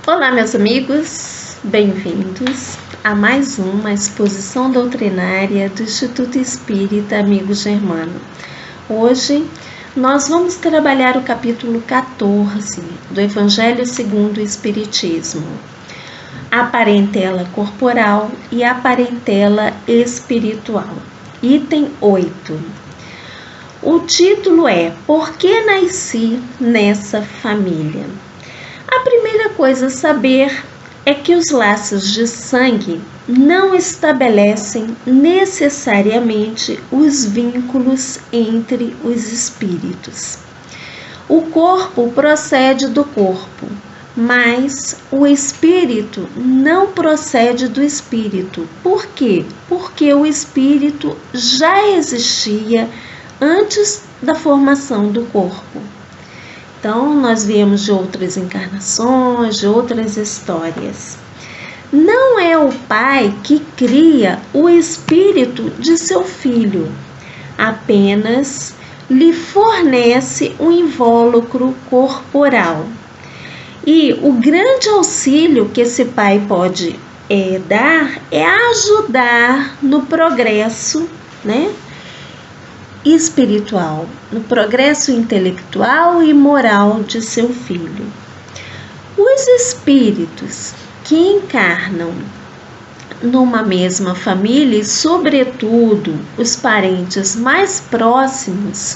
Olá, meus amigos, bem-vindos a mais uma exposição doutrinária do Instituto Espírita Amigo Germano. Hoje nós vamos trabalhar o capítulo 14 do Evangelho segundo o Espiritismo, a parentela corporal e a parentela espiritual. Item 8. O título é Por que nasci nessa família? A primeira coisa a saber é que os laços de sangue não estabelecem necessariamente os vínculos entre os espíritos. O corpo procede do corpo, mas o espírito não procede do espírito. Por quê? Porque o espírito já existia antes da formação do corpo. Então, nós viemos de outras encarnações, de outras histórias. Não é o pai que cria o espírito de seu filho, apenas lhe fornece um invólucro corporal. E o grande auxílio que esse pai pode dar é ajudar no progresso, espiritual, no progresso intelectual e moral de seu filho. Os espíritos que encarnam numa mesma família e, sobretudo, os parentes mais próximos,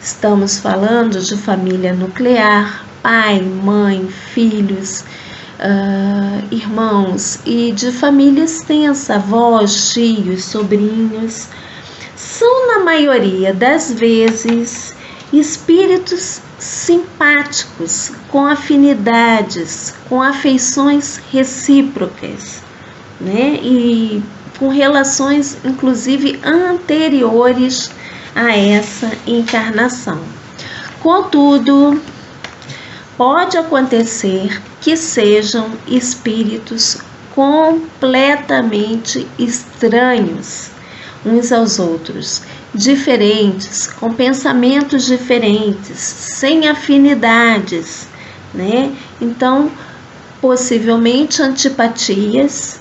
estamos falando de família nuclear, pai, mãe, filhos, irmãos, e de família extensa, avós, tios, sobrinhos, são, na maioria das vezes, espíritos simpáticos, com afinidades, com afeições recíprocas, e com relações, inclusive, anteriores a essa encarnação. Contudo, pode acontecer que sejam espíritos completamente estranhos uns aos outros, diferentes, com pensamentos diferentes, sem afinidades, Então, possivelmente antipatias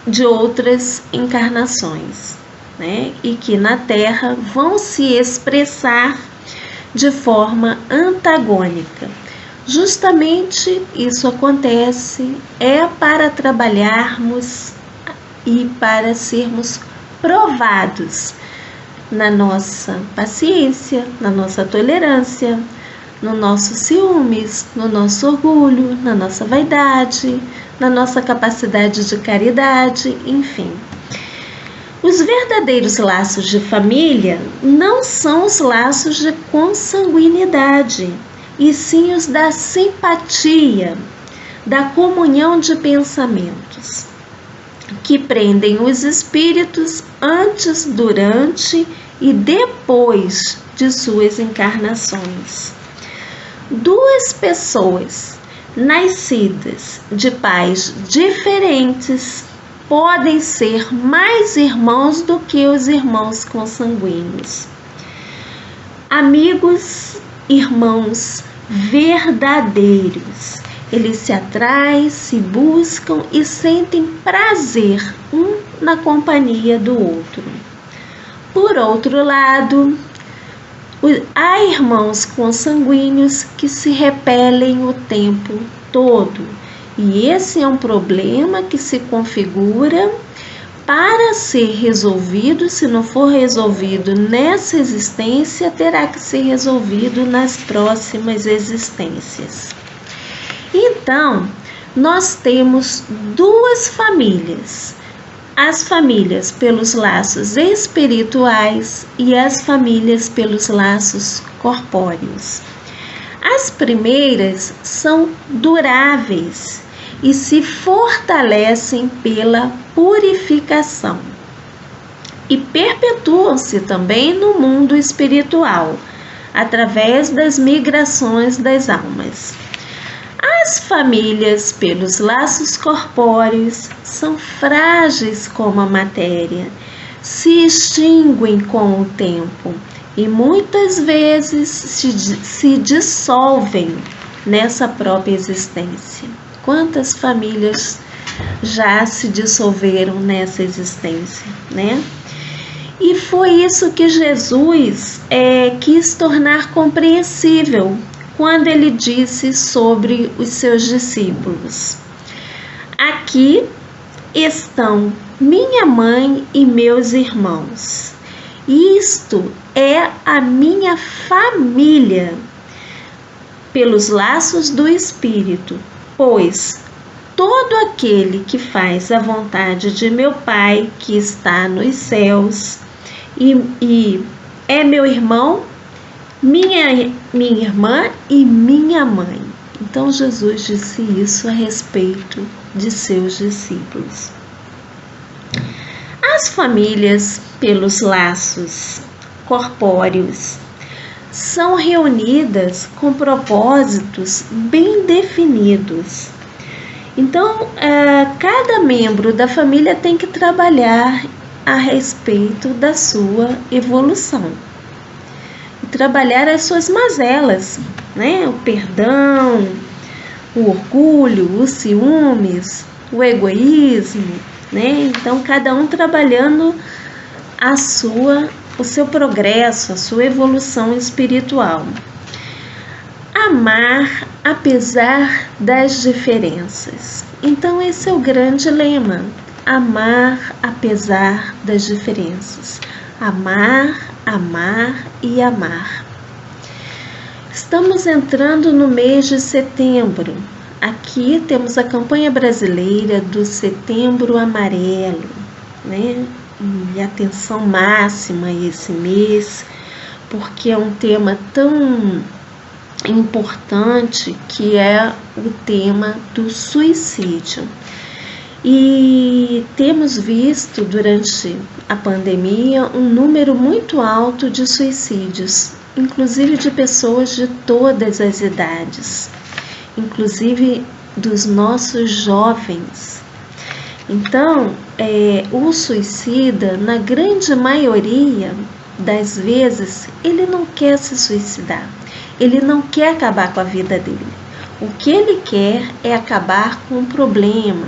de outras encarnações, E que na Terra vão se expressar de forma antagônica. Justamente isso acontece para trabalharmos e para sermos provados na nossa paciência, na nossa tolerância, no nosso ciúmes, no nosso orgulho, na nossa vaidade, na nossa capacidade de caridade, enfim. Os verdadeiros laços de família não são os laços de consanguinidade, e sim os da simpatia, da comunhão de pensamentos, que prendem os espíritos antes, durante e depois de suas encarnações. Duas pessoas nascidas de pais diferentes podem ser mais irmãos do que os irmãos consanguíneos. Amigos, irmãos verdadeiros. Eles se atraem, se buscam e sentem prazer um na companhia do outro. Por outro lado, há irmãos consanguíneos que se repelem o tempo todo. E esse é um problema que se configura para ser resolvido. Se não for resolvido nessa existência, terá que ser resolvido nas próximas existências. Então, nós temos duas famílias, as famílias pelos laços espirituais e as famílias pelos laços corpóreos. As primeiras são duráveis e se fortalecem pela purificação e perpetuam-se também no mundo espiritual, através das migrações das almas. As famílias pelos laços corpóreos são frágeis como a matéria, se extinguem com o tempo e muitas vezes se dissolvem nessa própria existência. Quantas famílias já se dissolveram nessa existência, né? E foi isso que Jesus quis tornar compreensível quando ele disse sobre os seus discípulos: aqui estão minha mãe e meus irmãos. Isto é a minha família, pelos laços do Espírito, pois todo aquele que faz a vontade de meu Pai que está nos céus e é meu irmão, minha irmã e minha mãe. Então Jesus disse isso a respeito de seus discípulos. As famílias, pelos laços corpóreos, são reunidas com propósitos bem definidos. Então, cada membro da família tem que trabalhar a respeito da sua evolução. E trabalhar as suas mazelas, né? O perdão, o orgulho, os ciúmes, o egoísmo, né? Então, cada um trabalhando o seu progresso, a sua evolução espiritual. Amar apesar das diferenças. Então, esse é o grande lema. Amar apesar das diferenças. Amar, amar e amar. Estamos entrando no mês de setembro. Aqui temos a campanha brasileira do Setembro Amarelo, né? E atenção máxima a esse mês, porque é um tema tão importante que é o tema do suicídio. E temos visto durante a pandemia um número muito alto de suicídios, inclusive de pessoas de todas as idades, inclusive dos nossos jovens. Então, o suicida, na grande maioria das vezes, ele não quer se suicidar, ele não quer acabar com a vida dele. O que ele quer é acabar com o problema,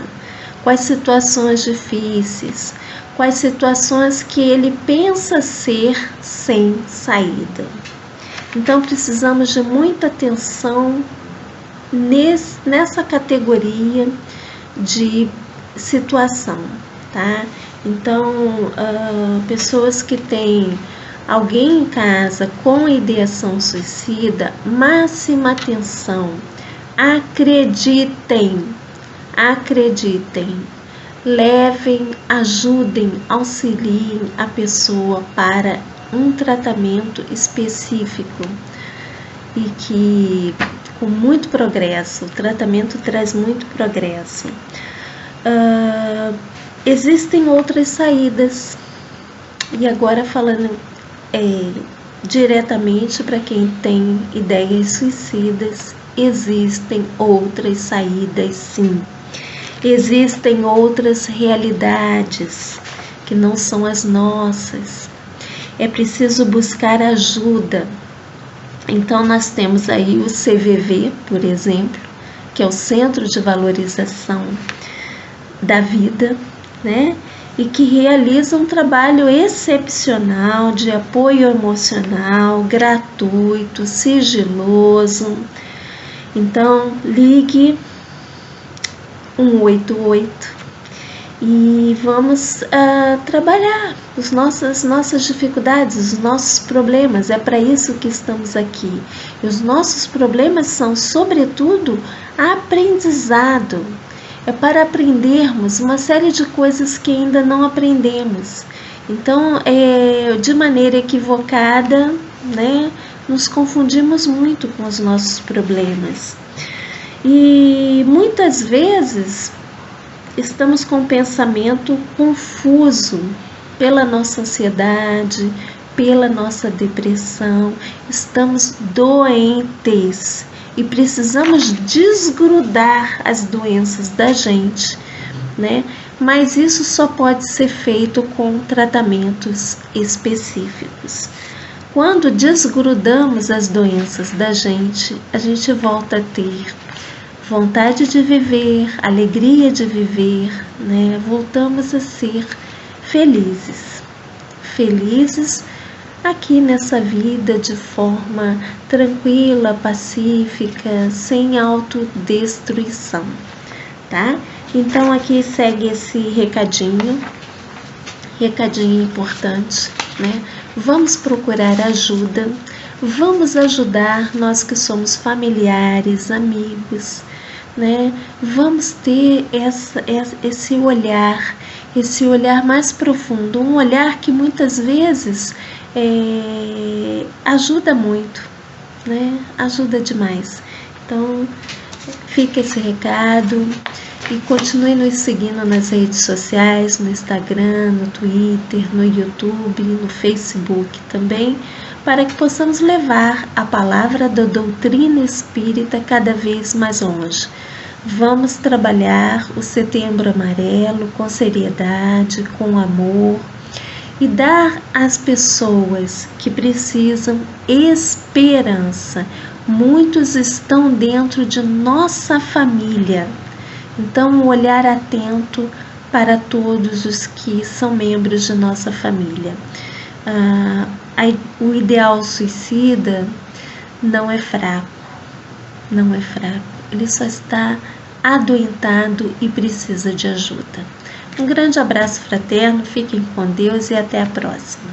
com as situações difíceis, com as situações que ele pensa ser sem saída. Então, precisamos de muita atenção nessa categoria de situação, tá? Então, pessoas que têm alguém em casa com ideação suicida, máxima atenção, acreditem, levem, ajudem, auxiliem a pessoa para um tratamento específico e que com muito progresso, o tratamento traz muito progresso. Existem outras saídas, e agora falando diretamente para quem tem ideias suicidas, existem outras saídas sim. Existem outras realidades que não são as nossas. É preciso buscar ajuda. Então nós temos aí o CVV, por exemplo, que é o Centro de Valorização da Vida, né? E que realiza um trabalho excepcional de apoio emocional, gratuito, sigiloso. Então, ligue 188 e vamos trabalhar as nossas dificuldades, os nossos problemas. É para isso que estamos aqui. E os nossos problemas são, sobretudo, aprendizado. É para aprendermos uma série de coisas que ainda não aprendemos. Então, de maneira equivocada, né, nos confundimos muito com os nossos problemas. E muitas vezes estamos com um pensamento confuso pela nossa ansiedade, pela nossa depressão. Estamos doentes. E precisamos desgrudar as doenças da gente, né? Mas isso só pode ser feito com tratamentos específicos. Quando desgrudamos as doenças da gente, a gente volta a ter vontade de viver, alegria de viver, né? Voltamos a ser felizes. Felizes aqui nessa vida de forma tranquila, pacífica, sem autodestruição, tá? Então aqui segue esse recadinho importante, né? Vamos procurar ajuda, vamos ajudar nós que somos familiares, amigos, né? Vamos ter esse olhar mais profundo, um olhar que muitas vezes ajuda muito, né? Ajuda demais. Então, fica esse recado e continue nos seguindo nas redes sociais, no Instagram, no Twitter, no YouTube, no Facebook também, para que possamos levar a palavra da doutrina espírita cada vez mais longe. Vamos trabalhar o Setembro Amarelo com seriedade, com amor e dar às pessoas que precisam esperança. Muitos estão dentro de nossa família, então um olhar atento para todos os que são membros de nossa família. O ideal suicida não é fraco, ele só está adoentado e precisa de ajuda. Um grande abraço fraterno, fiquem com Deus e até a próxima.